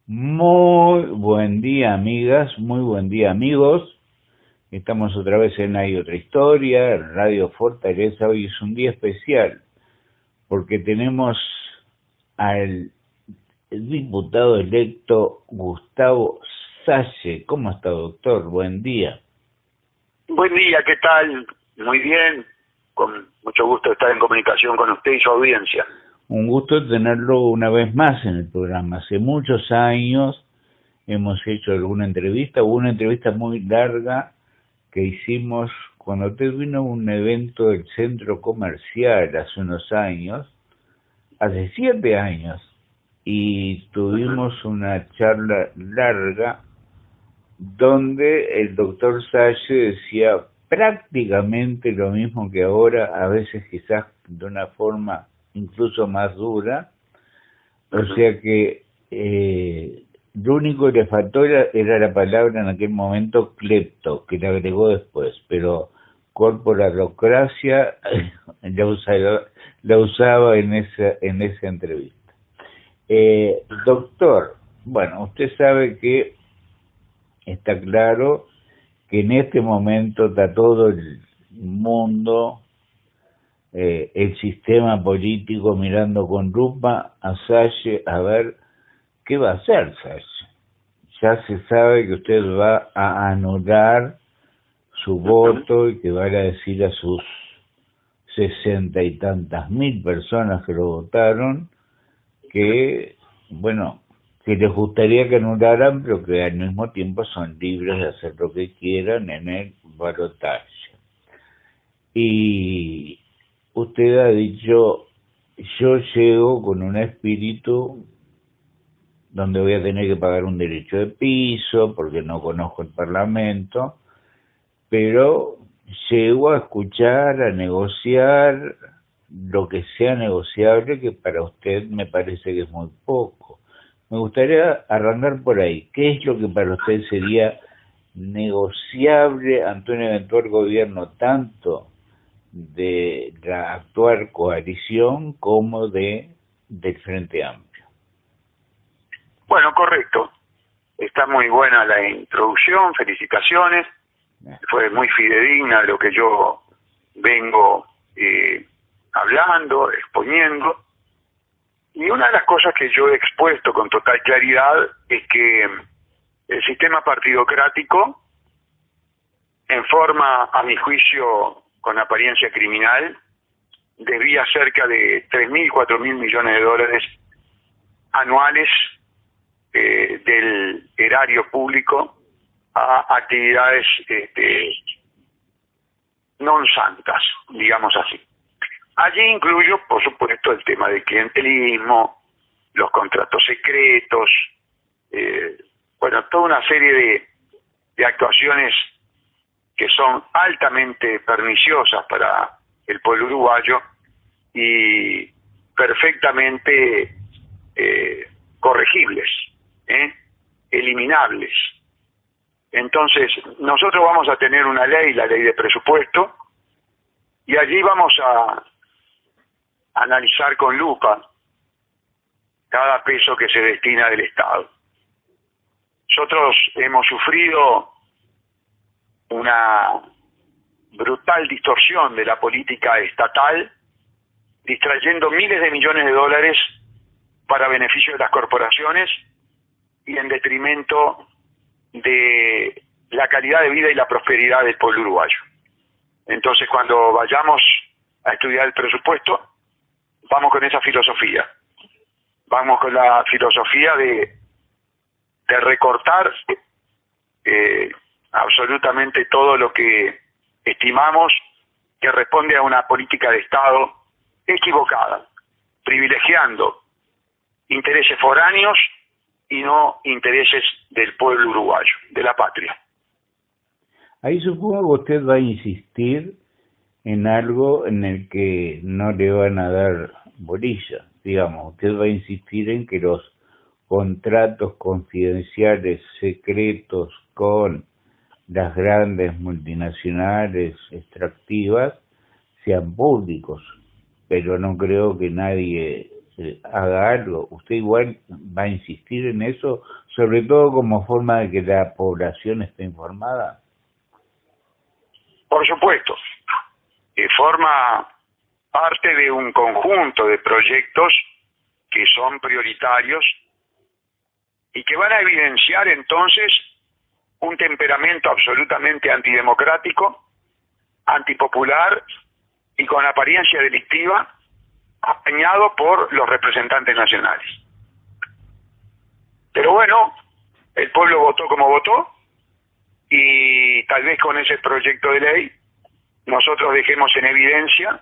Muy buen día, amigas, muy buen día, amigos. Estamos otra vez en Hay Otra Historia, Radio Fortaleza. Hoy es un día especial porque tenemos al diputado electo Gustavo Salle. ¿Cómo está, doctor? Buen día. Buen día, ¿qué tal? Muy bien, con mucho gusto estar en comunicación con usted y su audiencia. Un gusto tenerlo una vez más en el programa. Hace muchos años hemos hecho alguna entrevista, hubo una entrevista muy larga que hicimos cuando usted vino a un evento del centro comercial hace unos años, hace 7 años, y tuvimos una charla larga donde el doctor Salle decía prácticamente lo mismo que ahora, a veces quizás de una forma incluso más dura, o sea que lo único que le faltó era la palabra en aquel momento clepto, que le agregó después, pero corporalocracia la usaba en esa entrevista. Doctor, bueno, usted sabe que está claro que en este momento está todo el mundo, el sistema político mirando con lupa a Salle a ver qué va a hacer Salle. Ya se sabe que usted va a anular su voto y que va a decir a sus 60 y tantas mil personas que lo votaron que, bueno, que les gustaría que anularan, pero que al mismo tiempo son libres de hacer lo que quieran en el balotaje. Y usted ha dicho, yo llego con un espíritu donde voy a tener que pagar un derecho de piso porque no conozco el Parlamento, pero llego a escuchar, a negociar lo que sea negociable, que para usted me parece que es muy poco. Me gustaría arrancar por ahí. ¿Qué es lo que para usted sería negociable ante un eventual gobierno tanto de la actual coalición como del Frente Amplio? Bueno, correcto. Está muy buena la introducción, felicitaciones. Fue muy fidedigna lo que yo vengo hablando, exponiendo. Y una de las cosas que yo he expuesto con total claridad es que el sistema partidocrático, en forma, a mi juicio, con apariencia criminal, desvía cerca de 3.000, 4.000 millones de dólares anuales del erario público a actividades non santas, digamos así. Allí incluyo, por supuesto, el tema del clientelismo, los contratos secretos, bueno, toda una serie de actuaciones que son altamente perniciosas para el pueblo uruguayo y perfectamente corregibles, eliminables. Entonces, nosotros vamos a tener una ley, la ley de presupuesto, y allí vamos a analizar con lupa cada peso que se destina del Estado. Nosotros hemos sufrido una brutal distorsión de la política estatal, distrayendo miles de millones de dólares para beneficio de las corporaciones y en detrimento de la calidad de vida y la prosperidad del pueblo uruguayo. Entonces, cuando vayamos a estudiar el presupuesto, vamos con esa filosofía. Vamos con la filosofía de recortar absolutamente todo lo que estimamos que responde a una política de Estado equivocada, privilegiando intereses foráneos y no intereses del pueblo uruguayo, de la patria. Ahí supongo que usted va a insistir en algo en el que no le van a dar bolilla. Digamos, usted va a insistir en que los contratos confidenciales secretos con las grandes multinacionales extractivas sean públicos, pero no creo que nadie haga algo. ¿Usted igual va a insistir en eso, sobre todo como forma de que la población esté informada? Por supuesto, forma parte de un conjunto de proyectos que son prioritarios y que van a evidenciar entonces un temperamento absolutamente antidemocrático, antipopular y con apariencia delictiva, apañado por los representantes nacionales. Pero bueno, el pueblo votó como votó y tal vez con ese proyecto de ley nosotros dejemos en evidencia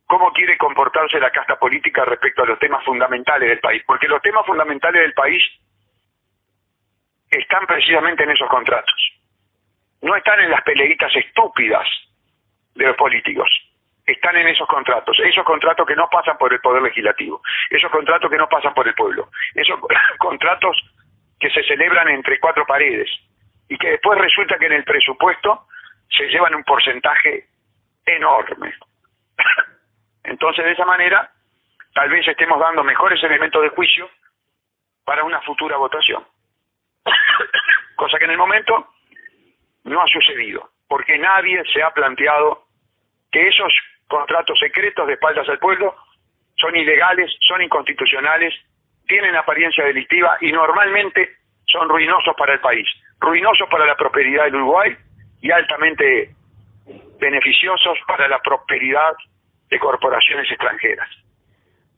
cómo quiere comportarse la casta política respecto a los temas fundamentales del país, porque los temas fundamentales del país están precisamente en esos contratos, no están en las peleitas estúpidas de los políticos, están en esos contratos que no pasan por el Poder Legislativo, esos contratos que no pasan por el pueblo, esos contratos que se celebran entre cuatro paredes y que después resulta que en el presupuesto se llevan un porcentaje enorme. Entonces, de esa manera, tal vez estemos dando mejores elementos de juicio para una futura votación. Cosa que en el momento no ha sucedido, porque nadie se ha planteado que esos contratos secretos de espaldas al pueblo son ilegales, son inconstitucionales, tienen apariencia delictiva y normalmente son ruinosos para el país, ruinosos para la prosperidad del Uruguay y altamente beneficiosos para la prosperidad de corporaciones extranjeras.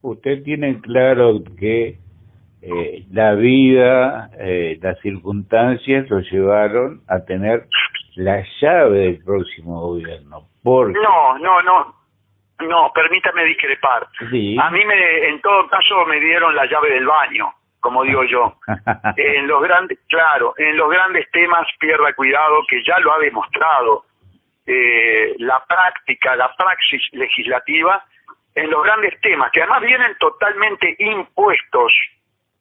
Usted tiene claro que la vida, las circunstancias lo llevaron a tener la llave del próximo gobierno. Porque... No, permítame discrepar. Sí. A mí en todo caso me dieron la llave del baño, como digo yo. En los grandes temas pierda cuidado, que ya lo ha demostrado la praxis legislativa, en los grandes temas, que además vienen totalmente impuestos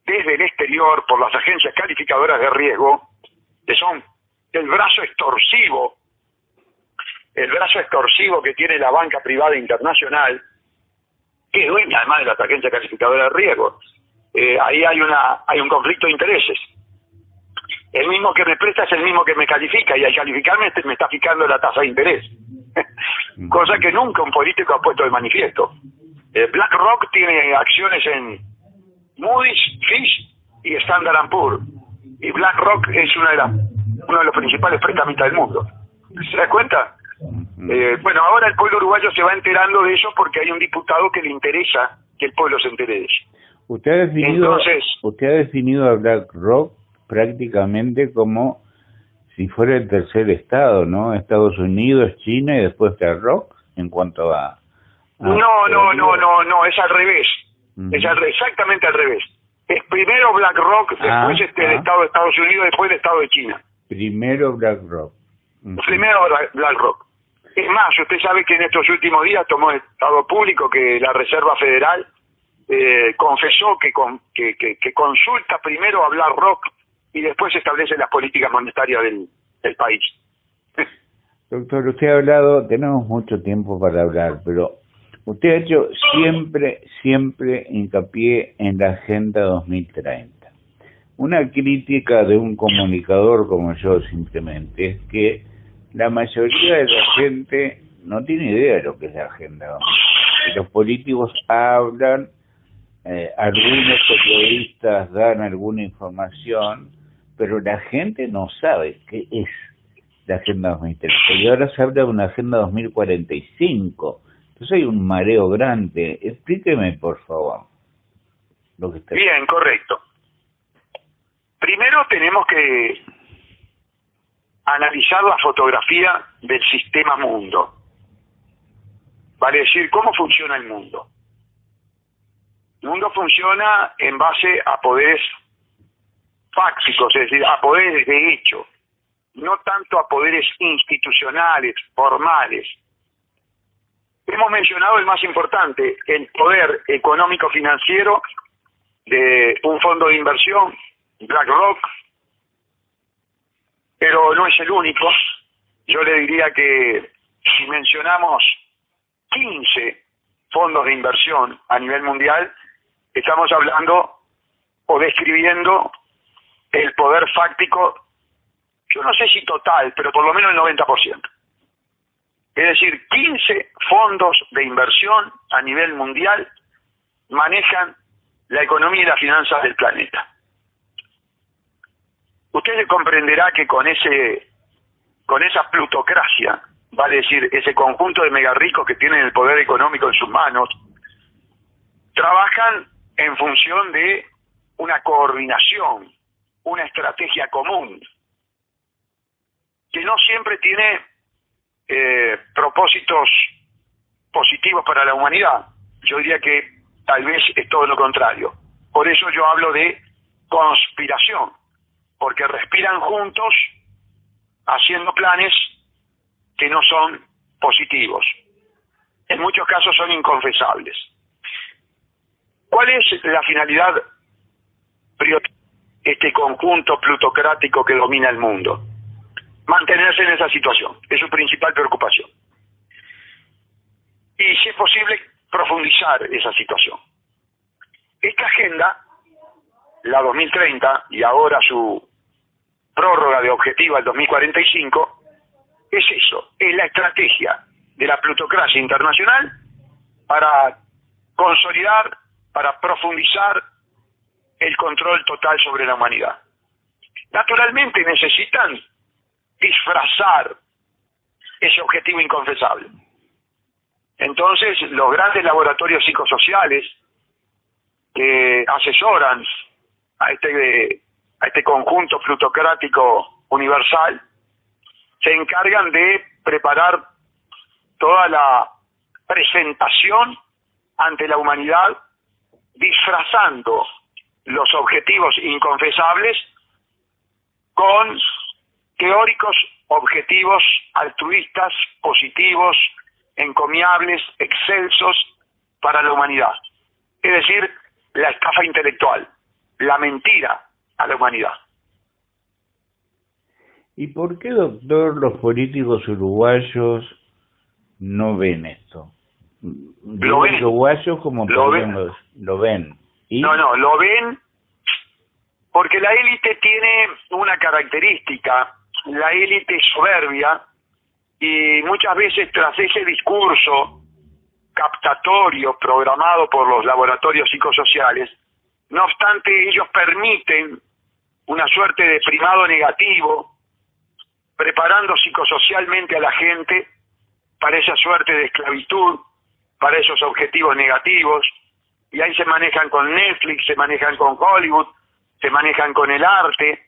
desde el exterior por las agencias calificadoras de riesgo, que son el brazo extorsivo que tiene la banca privada internacional, que es dueña además de las agencias calificadoras de riesgo. Ahí hay un conflicto de intereses. El mismo que me presta es el mismo que me califica, y al calificarme me está fijando la tasa de interés. Cosa que nunca un político ha puesto de manifiesto. BlackRock tiene acciones en Moody's, Fitch y Standard & Poor's. Y BlackRock es uno de los principales prestamistas del mundo. ¿Se da cuenta? Bueno, ahora el pueblo uruguayo se va enterando de eso porque hay un diputado que le interesa que el pueblo se entere de eso. Usted ha definido a BlackRock prácticamente como si fuera el tercer estado, ¿no? Estados Unidos, China y después BlackRock en cuanto a... No, es al revés. Es exactamente al revés. Es primero BlackRock, después el estado de Estados Unidos, después el estado de China. Primero BlackRock. Primero BlackRock. Es más, usted sabe que en estos últimos días tomó estado público que la Reserva Federal confesó que consulta primero a BlackRock y después establece las políticas monetarias del país. Doctor, usted ha hablado, tenemos mucho tiempo para hablar, pero usted ha hecho siempre hincapié en la Agenda 2030. Una crítica de un comunicador como yo simplemente es que la mayoría de la gente no tiene idea de lo que es la Agenda 2030. Los políticos hablan, algunos periodistas dan alguna información, pero la gente no sabe qué es la Agenda 2030. Y ahora se habla de una Agenda 2045. Entonces hay un mareo grande. Explíqueme, por favor, lo que está... Bien, correcto. Primero tenemos que analizar la fotografía del sistema mundo. Vale decir, ¿cómo funciona el mundo? El mundo funciona en base a poderes fácticos, es decir, a poderes de hecho, no tanto a poderes institucionales, formales. Hemos mencionado el más importante, el poder económico-financiero de un fondo de inversión, BlackRock, pero no es el único. Yo le diría que si mencionamos 15 fondos de inversión a nivel mundial, estamos hablando o describiendo el poder fáctico, yo no sé si total, pero por lo menos el 90%. Es decir, 15 fondos de inversión a nivel mundial manejan la economía y las finanzas del planeta. Usted comprenderá que con esa plutocracia, vale decir, ese conjunto de mega ricos que tienen el poder económico en sus manos, trabajan en función de una coordinación, una estrategia común, que no siempre tiene propósitos positivos para la humanidad. Yo diría que tal vez es todo lo contrario. Por eso yo hablo de conspiración, porque respiran juntos haciendo planes que no son positivos. En muchos casos son inconfesables. ¿Cuál es la finalidad prioritaria de este conjunto plutocrático que domina el mundo? Mantenerse en esa situación, es su principal preocupación. Y si es posible, profundizar esa situación. Esta agenda, la 2030, y ahora su prórroga de objetivo al 2045, es eso, es la estrategia de la plutocracia internacional para consolidar, para profundizar el control total sobre la humanidad. Naturalmente necesitan disfrazar ese objetivo inconfesable. Entonces, los grandes laboratorios psicosociales que asesoran a este conjunto plutocrático universal se encargan de preparar toda la presentación ante la humanidad, disfrazando los objetivos inconfesables con teóricos objetivos altruistas, positivos, encomiables, excelsos para la humanidad. Es decir, la estafa intelectual, la mentira a la humanidad. ¿Y por qué, doctor, los políticos uruguayos no ven esto? Lo ven. Uruguayos como lo ven. ¿Y? No, lo ven porque la élite tiene una característica, la élite soberbia, y muchas veces tras ese discurso captatorio programado por los laboratorios psicosociales, no obstante ellos permiten una suerte de primado negativo, preparando psicosocialmente a la gente para esa suerte de esclavitud, para esos objetivos negativos, y ahí se manejan con Netflix, se manejan con Hollywood, se manejan con el arte,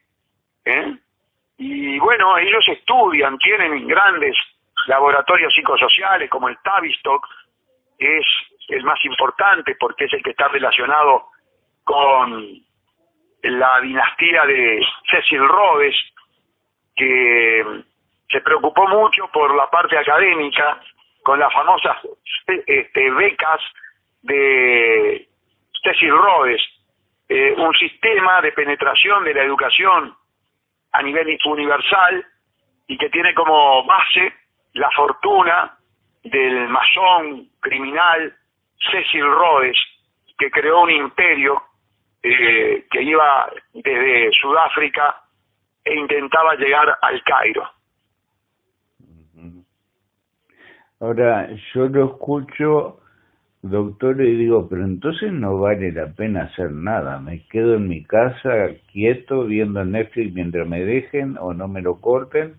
y bueno, ellos estudian, tienen grandes laboratorios psicosociales como el Tavistock, es el más importante porque es el que está relacionado con la dinastía de Cecil Rhodes, que se preocupó mucho por la parte académica con las famosas becas de Cecil Rhodes, un sistema de penetración de la educación a nivel universal y que tiene como base la fortuna del masón criminal Cecil Rhodes, que creó un imperio que iba desde Sudáfrica e intentaba llegar al Cairo. Ahora, yo lo escucho, doctor, y digo, pero entonces no vale la pena hacer nada. Me quedo en mi casa quieto viendo Netflix mientras me dejen o no me lo corten,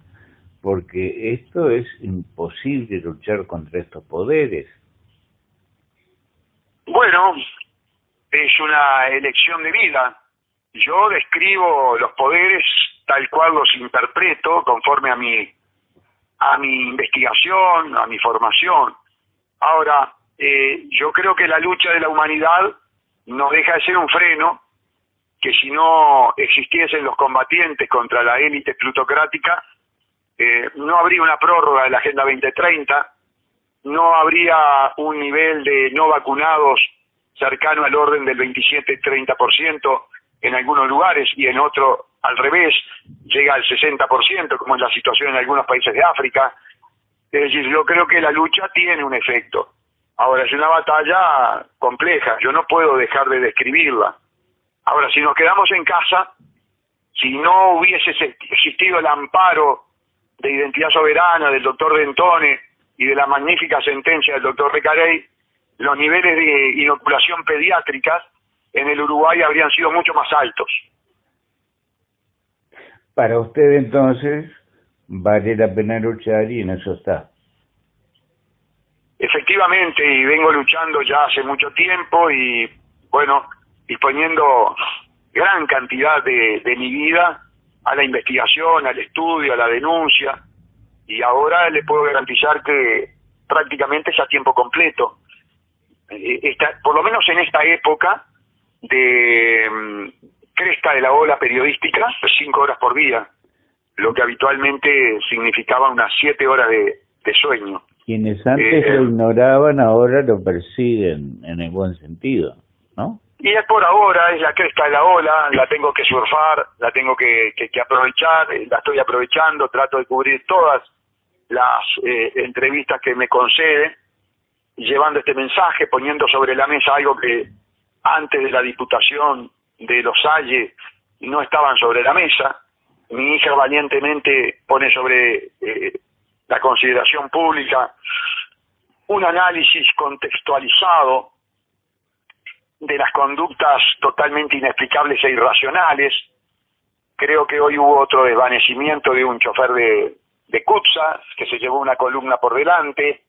porque esto es imposible luchar contra estos poderes. Bueno, es una elección de vida. Yo describo los poderes tal cual los interpreto conforme a mi investigación, a mi formación. Ahora, yo creo que la lucha de la humanidad no deja de ser un freno, que si no existiesen los combatientes contra la élite plutocrática, no habría una prórroga de la Agenda 2030, no habría un nivel de no vacunados cercano al orden del 27-30% en algunos lugares, y en otro al revés, llega al 60%, como es la situación en algunos países de África. Es decir, yo creo que la lucha tiene un efecto. Ahora, es una batalla compleja, yo no puedo dejar de describirla. Ahora, si nos quedamos en casa, si no hubiese existido el amparo de identidad soberana del doctor Dentone y de la magnífica sentencia del doctor Recarey, los niveles de inoculación pediátricas en el Uruguay habrían sido mucho más altos. Para usted, entonces, vale la pena luchar y en eso está. Efectivamente, y vengo luchando ya hace mucho tiempo y, bueno, disponiendo gran cantidad de mi vida a la investigación, al estudio, a la denuncia, y ahora le puedo garantizar que prácticamente es a tiempo completo. Por lo menos en esta época de cresta de la ola periodística, 5 horas por día, lo que habitualmente significaba unas 7 horas de sueño. Quienes antes lo ignoraban ahora lo persiguen en el buen sentido, ¿no? Y es por ahora, es la cresta de la ola, la tengo que surfar, la tengo que aprovechar, la estoy aprovechando, trato de cubrir todas las entrevistas que me concede, llevando este mensaje, poniendo sobre la mesa algo que antes de la diputación de Los Salle no estaban sobre la mesa. Mi hija valientemente pone sobre la consideración pública un análisis contextualizado de las conductas totalmente inexplicables e irracionales. Creo que hoy hubo otro desvanecimiento de un chofer de Cutsa que se llevó una columna por delante,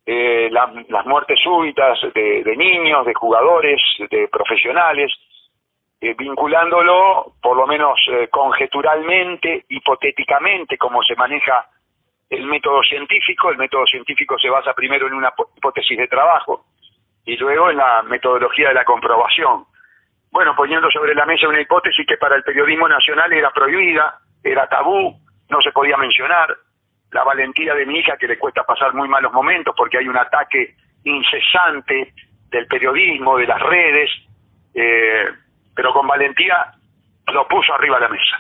las muertes súbitas de niños, de jugadores, de profesionales, vinculándolo, por lo menos conjeturalmente, hipotéticamente, como se maneja el método científico. El método científico se basa primero en una hipótesis de trabajo y luego en la metodología de la comprobación. Bueno, poniendo sobre la mesa una hipótesis que para el periodismo nacional era prohibida, era tabú, no se podía mencionar. La valentía de mi hija, que le cuesta pasar muy malos momentos porque hay un ataque incesante del periodismo, de las redes, pero con valentía lo puso arriba de la mesa.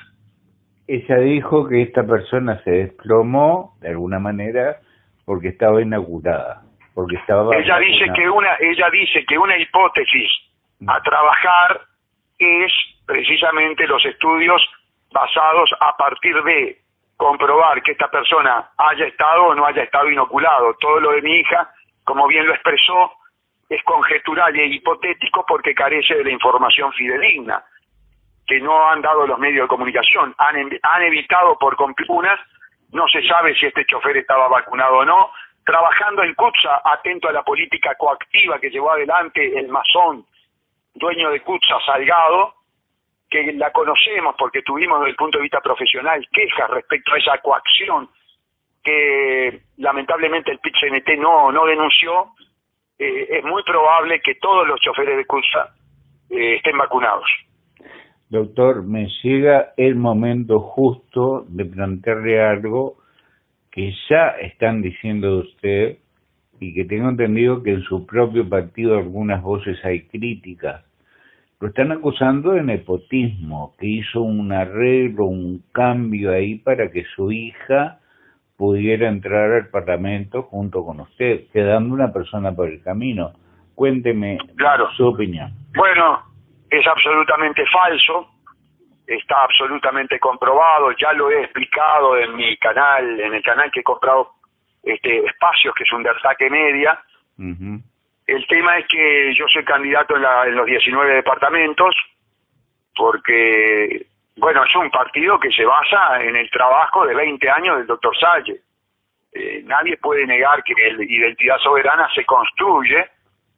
Ella dijo que esta persona se desplomó de alguna manera porque estaba inoculada, porque estaba ella dice que una hipótesis a trabajar es precisamente los estudios basados a partir de comprobar que esta persona haya estado o no haya estado inoculado. Todo lo de mi hija, como bien lo expresó, es conjetural y hipotético porque carece de la información fidedigna que no han dado los medios de comunicación. Han evitado por completunas, no se sabe si este chofer estaba vacunado o no, trabajando en Cutsa, atento a la política coactiva que llevó adelante el masón, dueño de Cutsa, Salgado, que la conocemos porque tuvimos desde el punto de vista profesional quejas respecto a esa coacción que lamentablemente el PIT-CNT no denunció. Es muy probable que todos los choferes de Cutsa estén vacunados. Doctor, me llega el momento justo de plantearle algo que ya están diciendo de usted y que tengo entendido que en su propio partido algunas voces hay críticas. Lo están acusando de nepotismo, que hizo un arreglo, un cambio ahí para que su hija pudiera entrar al Parlamento junto con usted, quedando una persona por el camino. Cuénteme su opinión. Bueno, es absolutamente falso, está absolutamente comprobado, ya lo he explicado en mi canal, en el canal que he comprado Espacios, que es un Dersaque Media. Uh-huh. El tema es que yo soy candidato en los 19 departamentos, porque, bueno, es un partido que se basa en el trabajo de 20 años del doctor Salle. Nadie puede negar que la identidad soberana se construye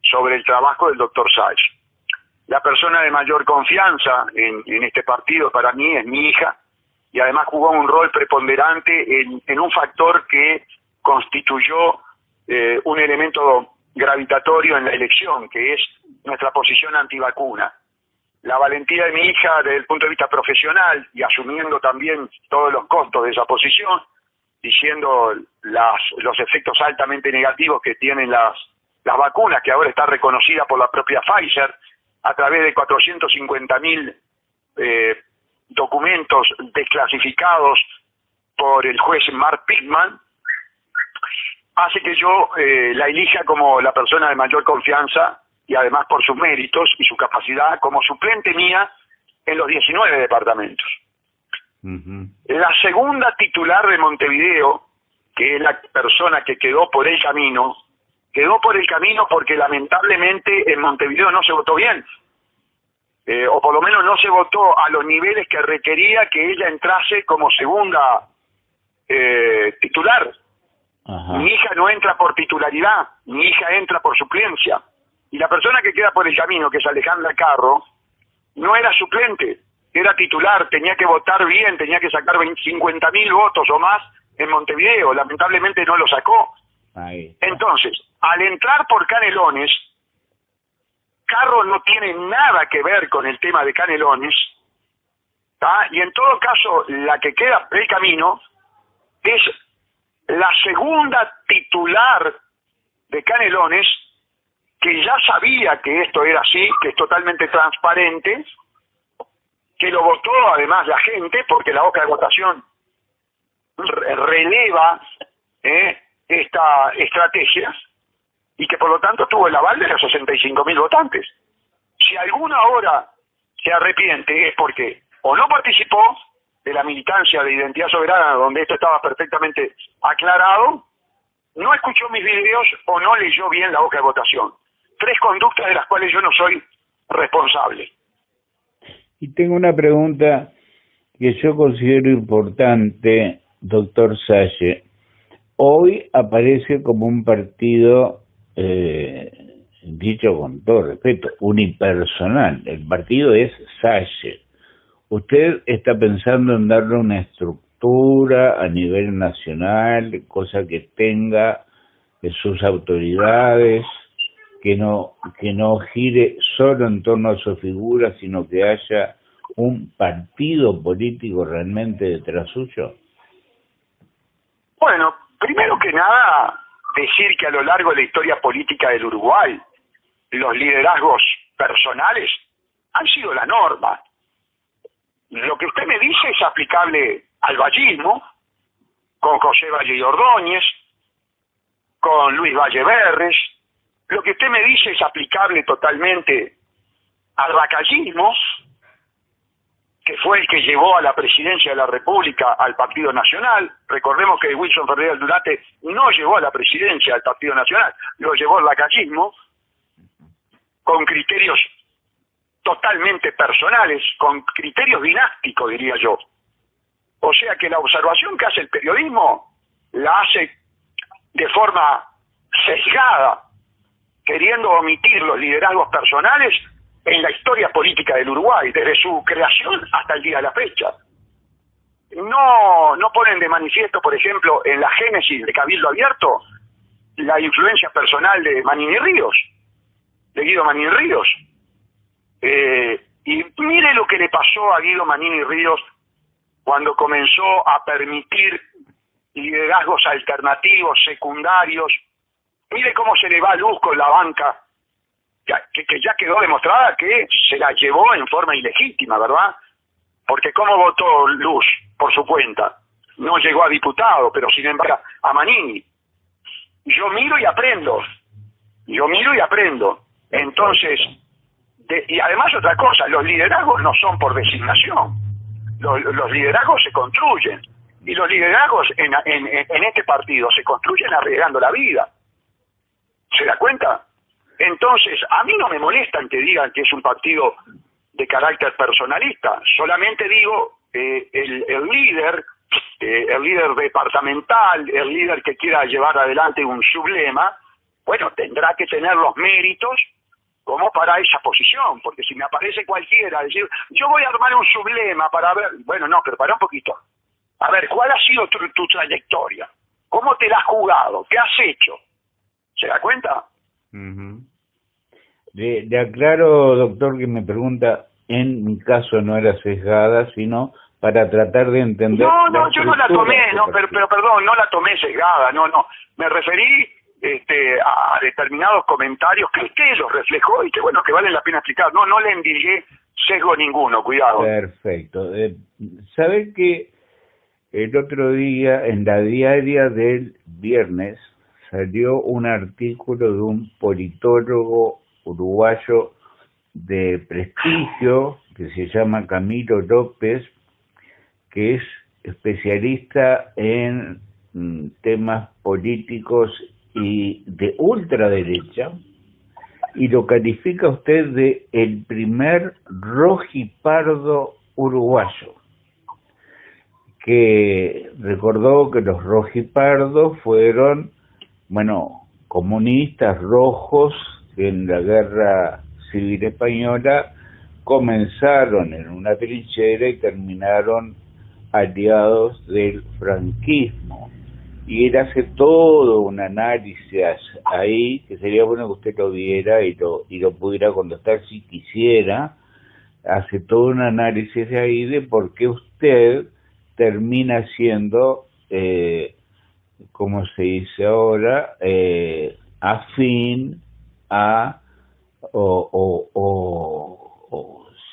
sobre el trabajo del doctor Salle. La persona de mayor confianza en este partido para mí es mi hija, y además jugó un rol preponderante en un factor que constituyó un elemento gravitatorio en la elección, que es nuestra posición antivacuna. La valentía de mi hija desde el punto de vista profesional y asumiendo también todos los costos de esa posición, diciendo los efectos altamente negativos que tienen las vacunas, que ahora está reconocida por la propia Pfizer, a través de 450.000 documentos desclasificados por el juez Mark Pittman. hace que yo la elija como la persona de mayor confianza y además por sus méritos y su capacidad como suplente mía en los 19 departamentos. La segunda titular de Montevideo, que es la persona que quedó por el camino porque lamentablemente en Montevideo no se votó bien, o por lo menos no se votó a los niveles que requería que ella entrase como segunda titular. Ajá. Mi hija no entra por titularidad, mi hija entra por suplencia. Y la persona que queda por el camino, que es Alejandra Carro, no era suplente, era titular, tenía que votar bien, tenía que sacar 50.000 votos o más en Montevideo, lamentablemente no lo sacó. Entonces, al entrar por Canelones, Carro no tiene nada que ver con el tema de Canelones, ¿tá? Y en todo caso, la que queda por el camino es la segunda titular de Canelones, que ya sabía que esto era así, que es totalmente transparente, que lo votó además la gente, porque la hoja de votación releva esta estrategia, y que por lo tanto tuvo el aval de los 65.000 votantes. Si alguno ahora se arrepiente es porque o no participó de la militancia de Identidad Soberana, donde esto estaba perfectamente aclarado, no escuchó mis videos o no leyó bien la hoja de votación. 3 conductas de las cuales yo no soy responsable. Y tengo una pregunta que yo considero importante, doctor Salle. Hoy aparece como un partido, dicho con todo respeto, unipersonal. El partido es Salle. ¿Usted está pensando en darle una estructura a nivel nacional, cosa que tenga sus autoridades, que no gire solo en torno a su figura, sino que haya un partido político realmente detrás suyo? Bueno, primero que nada, decir que a lo largo de la historia política del Uruguay, los liderazgos personales han sido la norma. Lo que usted me dice es aplicable al vallismo, con José Valle y Ordóñez, con Luis Valle Berres. Lo que usted me dice es aplicable totalmente al lacayismo, que fue el que llevó a la presidencia de la República al Partido Nacional. Recordemos que Wilson Ferreira Aldunate no llevó a la presidencia al Partido Nacional, lo llevó al lacayismo, con criterios totalmente personales, con criterios dinásticos, diría yo. O sea que la observación que hace el periodismo la hace de forma sesgada, queriendo omitir los liderazgos personales en la historia política del Uruguay, desde su creación hasta el día de la fecha. No ponen de manifiesto, por ejemplo, en la génesis de Cabildo Abierto, la influencia personal de Manini Ríos, de Guido Manini Ríos. Y mire lo que le pasó a Guido Manini Ríos cuando comenzó a permitir liderazgos alternativos, secundarios. Mire cómo se le va luz con la banca, que ya quedó demostrada que se la llevó en forma ilegítima, ¿verdad? Porque ¿cómo votó Luz por su cuenta? No llegó a diputado, pero sin embargo a Manini. Yo miro y aprendo. Entonces, y además otra cosa, los liderazgos no son por designación. Los liderazgos se construyen. Y los liderazgos en este partido se construyen arriesgando la vida. ¿Se da cuenta? Entonces, a mí no me molestan que digan que es un partido de carácter personalista. Solamente digo, el líder departamental, el líder que quiera llevar adelante un sublema, bueno, tendrá que tener los méritos como para esa posición, porque si me aparece cualquiera decir, yo voy a armar un sublema para ver, bueno, no, pero para un poquito. A ver, ¿cuál ha sido tu trayectoria? ¿Cómo te la has jugado? ¿Qué has hecho? ¿Se da cuenta? Le aclaro, doctor, que me pregunta, en mi caso no era sesgada, sino para tratar de entender... No, yo no la tomé, pero perdón, no la tomé sesgada, no. Me referí a determinados comentarios que usted los reflejó y que bueno, que vale la pena explicar. No le endillé sesgo ninguno, cuidado. Perfecto. ¿Sabe que el otro día, en la diaria del viernes salió un artículo de un politólogo uruguayo de prestigio que se llama Camilo López, que es especialista en temas políticos y de ultraderecha, y lo califica usted de el primer rojipardo uruguayo, que recordó que los rojipardos fueron, bueno, comunistas rojos que en la Guerra Civil Española comenzaron en una trinchera y terminaron aliados del franquismo. Y él hace todo un análisis ahí, que sería bueno que usted lo viera y lo pudiera contestar si quisiera. Hace todo un análisis de ahí de por qué usted termina siendo, como se dice ahora, afín a,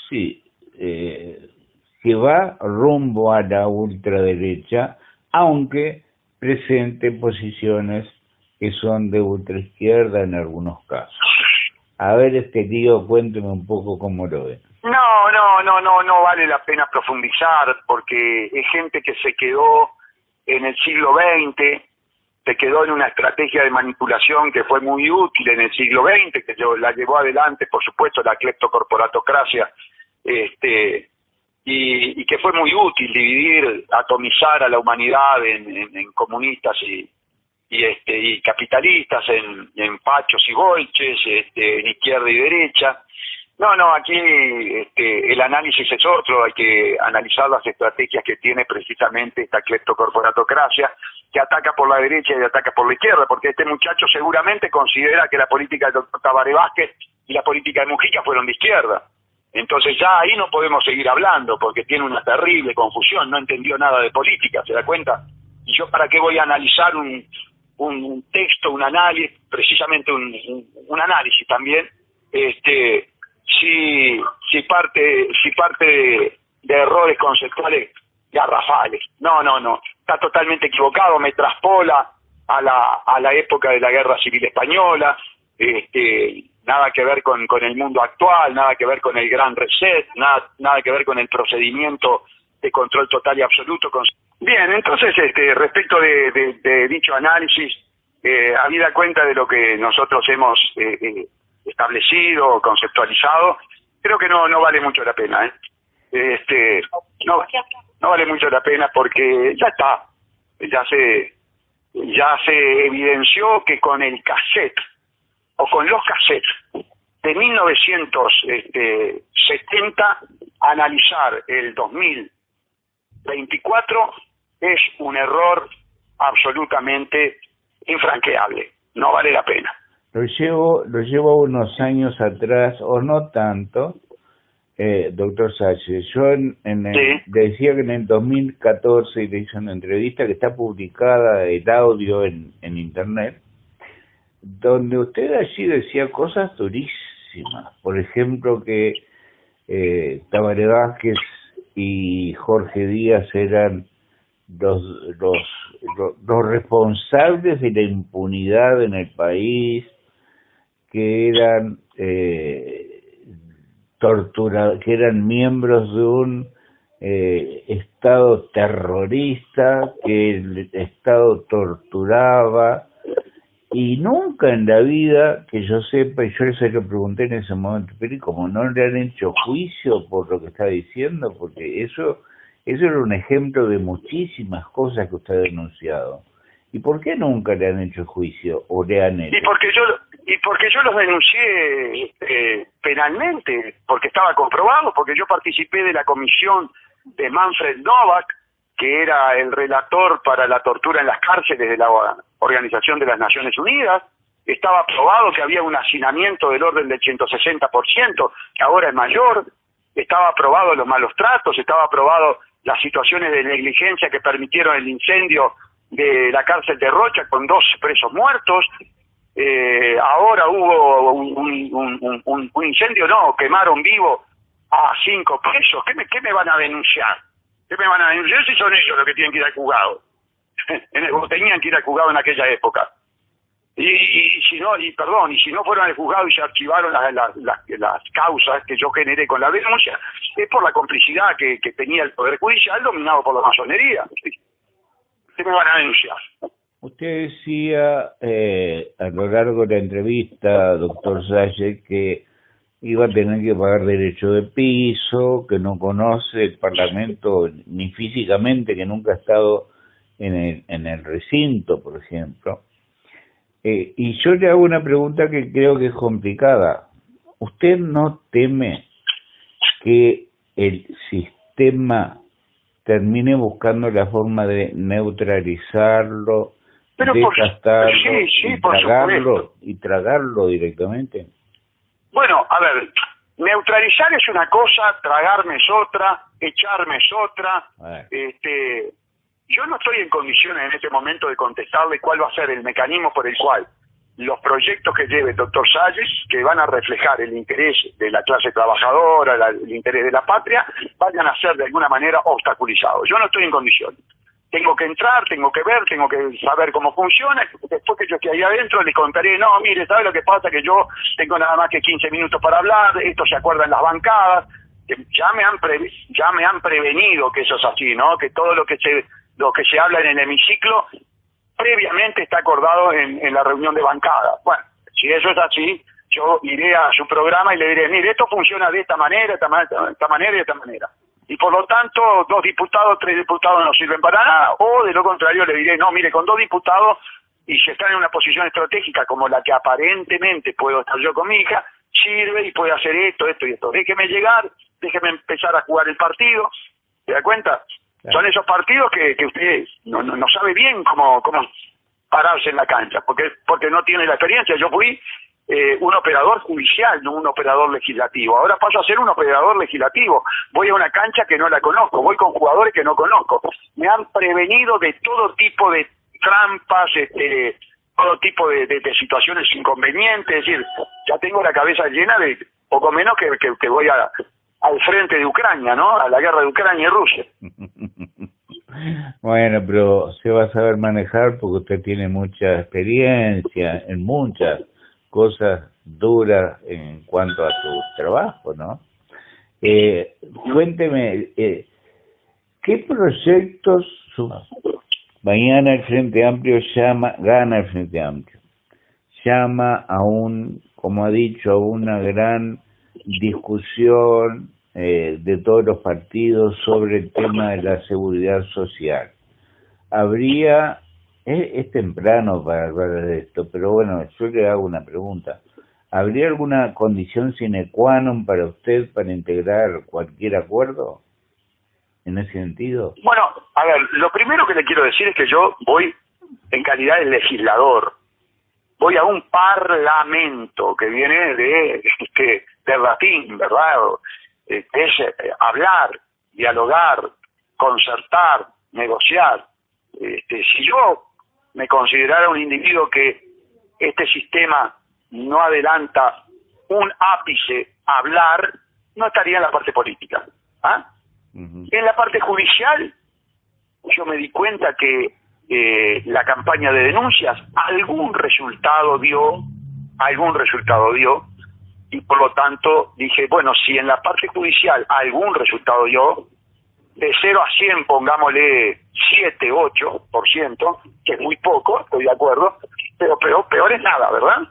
sí, que va rumbo a la ultraderecha, aunque presente posiciones que son de ultraizquierda en algunos casos. A ver, tío, cuénteme un poco cómo lo ve. No vale la pena profundizar, porque es gente que se quedó en el siglo XX, se quedó en una estrategia de manipulación que fue muy útil en el siglo XX, que la llevó adelante, por supuesto, la cleptocorporatocracia, y que fue muy útil dividir, atomizar a la humanidad en comunistas y capitalistas, en pachos y bolches, en izquierda y derecha. Aquí el análisis es otro, hay que analizar las estrategias que tiene precisamente esta cleptocorporatocracia, que ataca por la derecha y ataca por la izquierda, porque este muchacho seguramente considera que la política del doctor Tabaré Vázquez y la política de Mujica fueron de izquierda. Entonces ya ahí no podemos seguir hablando, porque tiene una terrible confusión, no entendió nada de política, ¿se da cuenta? Y yo para qué voy a analizar un texto, un análisis, precisamente un análisis también, si parte de errores conceptuales garrafales. No, está totalmente equivocado, me traspola a la época de la Guerra Civil Española, nada que ver con el mundo actual, nada que ver con el Gran Reset, nada que ver con el procedimiento de control total y absoluto. Bien, entonces, respecto de dicho análisis, habida cuenta de lo que nosotros hemos establecido, conceptualizado, creo que no vale mucho la pena, no vale mucho la pena, porque ya está, ya se evidenció que con el cassette o con los cassettes de 1970 analizar el 2024 es un error absolutamente infranqueable, no vale la pena. Lo llevo unos años atrás, o no tanto, doctor Sánchez. Yo Sí. le decía que en el 2014 le hice una entrevista que está publicada, el audio en internet, donde usted allí decía cosas durísimas. Por ejemplo, que Tabaré Vázquez y Jorge Díaz eran los responsables de la impunidad en el país, que eran que eran miembros de un Estado terrorista, que el Estado torturaba, y nunca en la vida, que yo sepa, y yo se lo pregunté en ese momento, pero ¿y como no le han hecho juicio por lo que está diciendo? Porque eso era un ejemplo de muchísimas cosas que usted ha denunciado. ¿Y por qué nunca le han hecho juicio o le han hecho? Y porque yo los denuncié penalmente, porque estaba comprobado, porque yo participé de la comisión de Manfred Novak, que era el relator para la tortura en las cárceles de la Organización de las Naciones Unidas. Estaba probado que había un hacinamiento del orden del 160%, que ahora es mayor. Estaba probado los malos tratos, estaba probado las situaciones de negligencia que permitieron el incendio de la cárcel de Rocha con 2 presos muertos. Ahora hubo un incendio, quemaron vivo a 5 presos. ¿Qué me van a denunciar? ¿Qué me van a denunciar si son ellos los que tienen que ir al juzgado? O tenían que ir al juzgado en aquella época. Y si no, y si no fueron al juzgado y se archivaron las causas que yo generé con la denuncia, es por la complicidad que tenía el Poder Judicial dominado por la masonería. ¿Qué me van a denunciar? Usted decía a lo largo de la entrevista, doctor Salle, que iba a tener que pagar derecho de piso, que no conoce el Parlamento ni físicamente, que nunca ha estado en el recinto, por ejemplo. Y yo le hago una pregunta que creo que es complicada. ¿Usted no teme que el sistema termine buscando la forma de neutralizarlo, desgastarlo, y tragarlo directamente? Bueno, a ver, neutralizar es una cosa, tragarme es otra, echarme es otra. Yo no estoy en condiciones en este momento de contestarle cuál va a ser el mecanismo por el cual los proyectos que lleve el doctor Salles, que van a reflejar el interés de la clase trabajadora, el interés de la patria, vayan a ser de alguna manera obstaculizados. Yo no estoy en condiciones. Tengo que entrar, tengo que ver, tengo que saber cómo funciona. Después que yo esté ahí adentro le contaré, no, mire, ¿sabe lo que pasa? Que yo tengo nada más que 15 minutos para hablar, esto se acuerda en las bancadas. Ya me han prevenido que eso es así, ¿no? Que todo lo que se habla en el hemiciclo previamente está acordado en la reunión de bancada. Bueno, si eso es así, yo iré a su programa y le diré, mire, esto funciona de esta manera, esta manera y de esta manera. Y por lo tanto, 2 diputados, 3 diputados no sirven para nada, o de lo contrario le diré, no, mire, con 2 diputados, y si están en una posición estratégica como la que aparentemente puedo estar yo con mi hija, sirve y puede hacer esto y esto. Déjeme llegar, déjeme empezar a jugar el partido, ¿se da cuenta? Claro. Son esos partidos que usted no sabe bien cómo pararse en la cancha, porque no tiene la experiencia. Yo fui un operador judicial, no un operador legislativo. Ahora paso a ser un operador legislativo. Voy a una cancha que no la conozco, voy con jugadores que no conozco. Me han prevenido de todo tipo de trampas, todo tipo de situaciones inconvenientes. Es decir, ya tengo la cabeza llena de poco menos que voy al frente de Ucrania, ¿no? A la guerra de Ucrania y Rusia. Bueno, pero se va a saber manejar porque usted tiene mucha experiencia en muchas cosas duras en cuanto a su trabajo, ¿no? Cuénteme, ¿qué proyectos mañana el Frente Amplio gana el Frente Amplio? Llama como ha dicho, a una gran discusión de todos los partidos sobre el tema de la seguridad social. Es temprano para hablar de esto, pero bueno, yo le hago una pregunta. ¿Habría alguna condición sine qua non para usted para integrar cualquier acuerdo en ese sentido? Bueno, a ver, lo primero que le quiero decir es que yo voy en calidad de legislador. Voy a un parlamento que viene de latín, ¿verdad? Es hablar, dialogar, concertar, negociar. Si yo me considerara un individuo que este sistema no adelanta un ápice a hablar, no estaría en la parte política. En la parte judicial, yo me di cuenta que la campaña de denuncias algún resultado dio, y por lo tanto dije, bueno, si en la parte judicial algún resultado dio, de 0 a 100 pongámosle 7, 8%, que es muy poco, estoy de acuerdo, pero peor es nada, ¿verdad?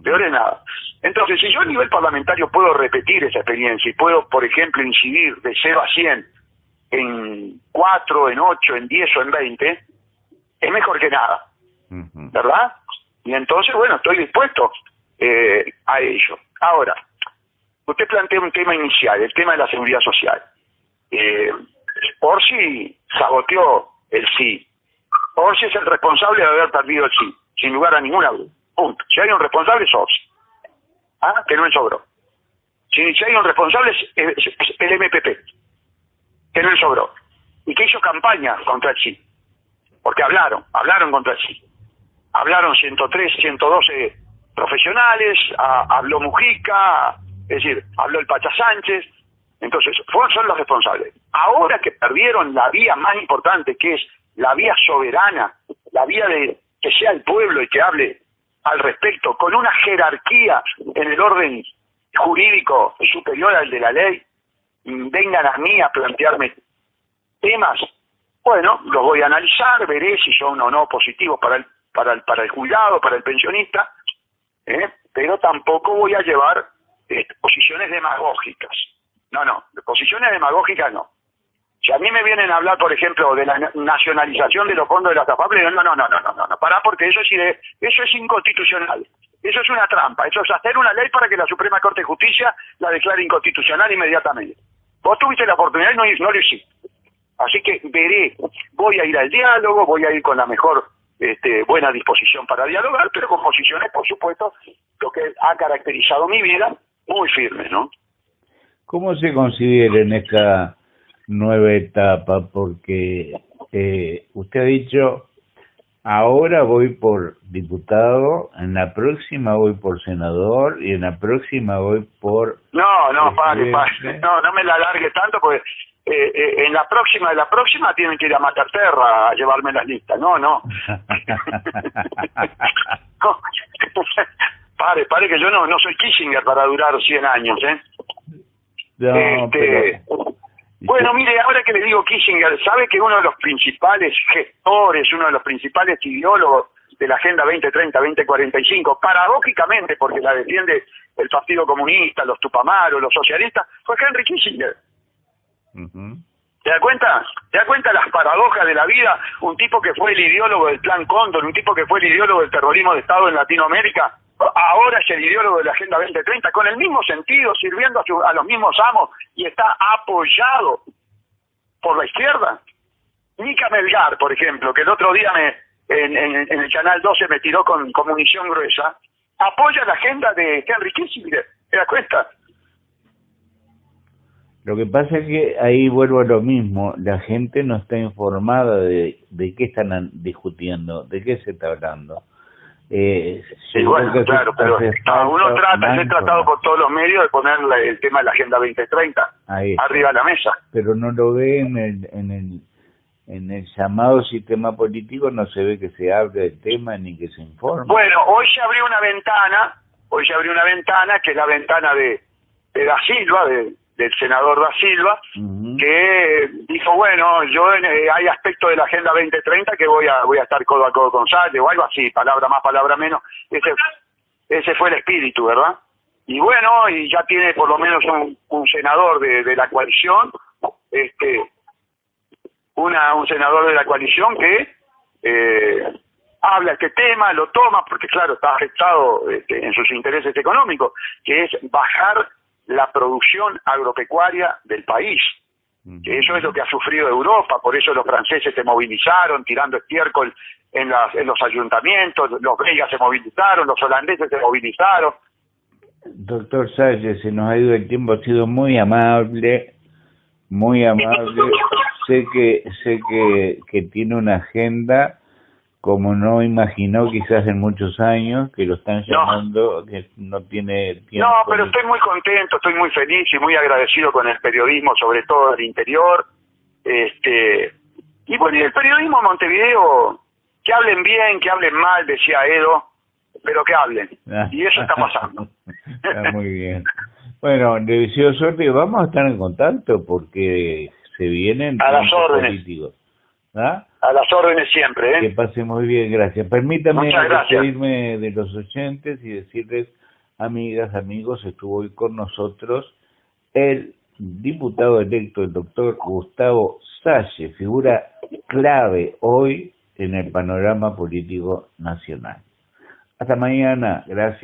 Peor es nada. Entonces, si yo a nivel parlamentario puedo repetir esa experiencia y puedo, por ejemplo, incidir de 0 a 100 en 4, en 8, en 10 o en 20, es mejor que nada, ¿verdad? Y entonces, bueno, estoy dispuesto a ello. Ahora, usted plantea un tema inicial, el tema de la seguridad social. Orsi saboteó el sí. Orsi es el responsable de haber perdido el sí, sin lugar a ninguna duda. Punto. Si hay un responsable, es Orsi. Que no es Sobró. Si hay un responsable, es el MPP, que no es Sobró. Y que hizo campaña contra el sí. Porque hablaron contra el sí. Hablaron 103, 112 profesionales, habló Mujica, es decir, habló el Pacha Sánchez. Entonces, son los responsables. Ahora que perdieron la vía más importante, que es la vía soberana, la vía de que sea el pueblo y que hable al respecto, con una jerarquía en el orden jurídico superior al de la ley, vengan a mí a plantearme temas, bueno, los voy a analizar, veré si son o no positivos para el jubilado, para el pensionista, pero tampoco voy a llevar posiciones demagógicas. No, posiciones demagógicas no. Si a mí me vienen a hablar, por ejemplo, de la nacionalización de los fondos de las AFAP, no, pará, porque eso es inconstitucional. Eso es una trampa, eso es hacer una ley para que la Suprema Corte de Justicia la declare inconstitucional inmediatamente. Vos tuviste la oportunidad y no lo hiciste. Así que veré, voy a ir al diálogo, voy a ir con la mejor buena disposición para dialogar, pero con posiciones, por supuesto, lo que ha caracterizado mi vida, muy firmes, ¿no? ¿Cómo se considera en esta nueva etapa? Porque usted ha dicho, ahora voy por diputado, en la próxima voy por senador y en la próxima voy por... No, pare, no me la alargue tanto porque en la próxima tienen que ir a Materterra a llevarme las listas, no. Pare que yo no soy Kissinger para durar 100 años, No, pero... Bueno, mire, ahora que le digo Kissinger, ¿sabe que uno de los principales gestores, uno de los principales ideólogos de la Agenda 2030, 2045, paradójicamente, porque la defiende el Partido Comunista, los Tupamaros, los socialistas, fue Henry Kissinger? ¿Te das cuenta? ¿Te das cuenta las paradojas de la vida? Un tipo que fue el ideólogo del Plan Cóndor, un tipo que fue el ideólogo del terrorismo de Estado en Latinoamérica, ahora es el ideólogo de la Agenda 2030, con el mismo sentido, sirviendo a los mismos amos, y está apoyado por la izquierda. Nica Melgar, por ejemplo, que el otro día en el Canal 12 me tiró con munición gruesa, apoya la agenda de Henry Kissinger, ¿te das cuenta? Lo que pasa es que ahí vuelvo a lo mismo, la gente no está informada de qué están discutiendo, de qué se está hablando. Sí, bueno, claro, pero uno trata, es tratado por todos los medios de poner el tema de la Agenda 2030 arriba de la mesa. Pero no lo ve en el llamado sistema político, no se ve que se hable del tema ni que se informe. Bueno, hoy se abrió una ventana que es la ventana de Da Silva, del senador Da Silva, que dijo, bueno, hay aspectos de la Agenda 2030 que voy a estar codo a codo con Salles o algo así, palabra más, palabra menos. Ese fue el espíritu, ¿verdad? Y bueno, y ya tiene por lo menos un senador de la coalición, un senador de la coalición que habla este tema, lo toma, porque claro, está afectado en sus intereses económicos, que es bajar la producción agropecuaria del país. Que eso es lo que ha sufrido Europa, por eso los franceses se movilizaron tirando estiércol en los ayuntamientos, los belgas se movilizaron, los holandeses se movilizaron. Doctor Salles, se nos ha ido el tiempo, ha sido muy amable, muy amable. Sé que tiene una agenda como no imaginó quizás en muchos años, que lo están llamando, que no tiene tiempo. No, pero estoy muy contento, estoy muy feliz y muy agradecido con el periodismo, sobre todo del interior. Y bueno, y el periodismo en Montevideo, que hablen bien, que hablen mal, decía Edo, pero que hablen. Y eso está pasando. Está muy bien. Bueno, le deseo suerte y vamos a estar en contacto porque se vienen a las órdenes políticos. ¿Ah? A las órdenes siempre, Que pase muy bien, gracias. Permítame despedirme de los oyentes y decirles, amigas, amigos, estuvo hoy con nosotros el diputado electo, el doctor Gustavo Salles, figura clave hoy en el panorama político nacional. Hasta mañana, gracias.